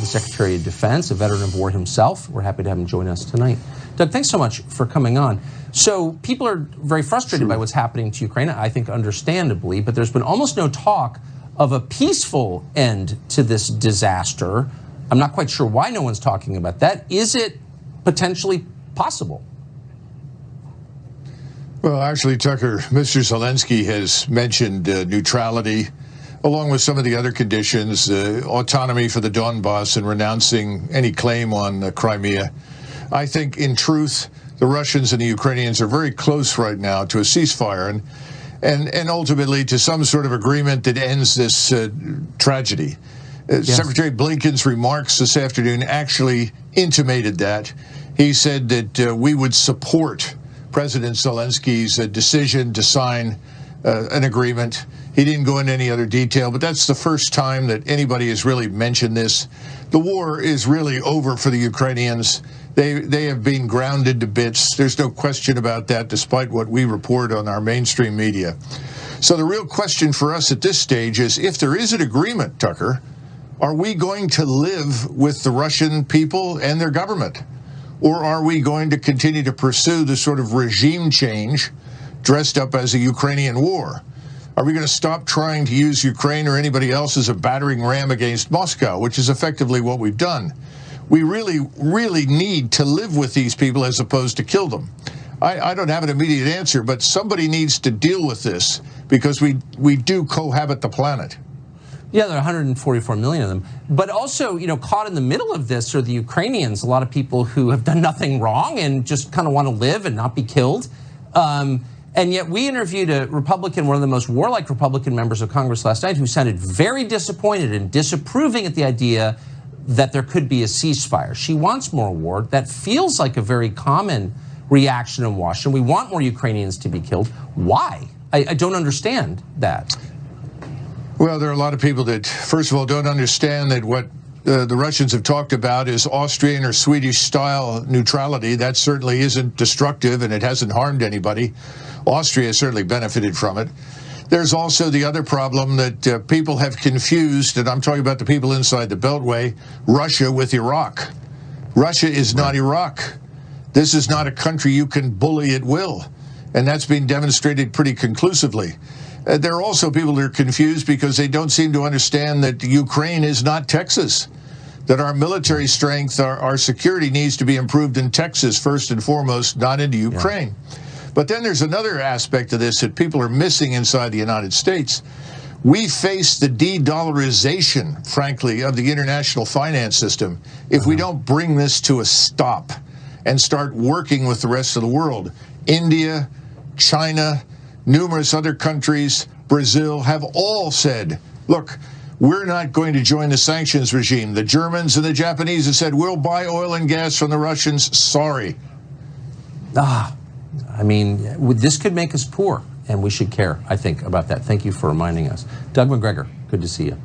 Secretary of Defense, a veteran of war himself. We're happy to have him join us tonight. Doug, thanks so much for coming on. So people are very frustrated by what's happening to Ukraine, I think understandably, but there's been almost no talk of a peaceful end to this disaster. I'm not quite sure why no one's talking about that. Is it potentially possible? Well, actually, Tucker, Mr. Zelensky has mentioned neutrality, along with some of the other conditions, autonomy for the Donbass and renouncing any claim on Crimea. I think, in truth, the Russians and the Ukrainians are very close right now to a ceasefire and ultimately to some sort of agreement that ends this tragedy. Yes. Secretary Blinken's remarks this afternoon actually intimated that. He said that we would support President Zelensky's decision to sign an agreement. He didn't go into any other detail, but that's the first time that anybody has really mentioned this. The war is really over for the Ukrainians. They have been grounded to bits. There's no question about that, despite what we report on our mainstream media. So the real question for us at this stage is, if there is an agreement, Tucker, are we going to live with the Russian people and their government? Or are we going to continue to pursue the sort of regime change dressed up as a Ukrainian war? Are we going to stop trying to use Ukraine or anybody else as a battering ram against Moscow, which is effectively what we've done? We really, really need to live with these people as opposed to kill them. I don't have an immediate answer, but somebody needs to deal with this because we do cohabit the planet. Yeah, there are 144 million of them. But also, you know, caught in the middle of this are the Ukrainians, a lot of people who have done nothing wrong and just kind of want to live and not be killed. And yet we interviewed a Republican, one of the most warlike Republican members of Congress last night, who sounded very disappointed and disapproving at the idea that there could be a ceasefire. She wants more war. That feels like a very common reaction in Washington. We want more Ukrainians to be killed. Why? I don't understand that. Well, there are a lot of people that, first of all, don't understand that what the Russians have talked about is Austrian or Swedish-style neutrality. That certainly isn't destructive, and it hasn't harmed anybody. Austria has certainly benefited from it. There's also the other problem that people have confused, and I'm talking about the people inside the Beltway, Russia with Iraq. Russia is not Iraq. This is not a country you can bully at will, and that's been demonstrated pretty conclusively. There are also people that are confused because they don't seem to understand that Ukraine is not Texas, that our military strength, our security needs to be improved in Texas first and foremost, not into Ukraine. Yeah. But then there's another aspect of this that people are missing inside the United States. We face the de-dollarization, frankly, of the international finance system if we don't bring this to a stop and start working with the rest of the world. India, China, numerous other countries, Brazil, have all said, look, we're not going to join the sanctions regime. The Germans and the Japanese have said, we'll buy oil and gas from the Russians. Sorry. I mean, this could make us poor, and we should care, I think, about that. Thank you for reminding us. Doug Macgregor, good to see you.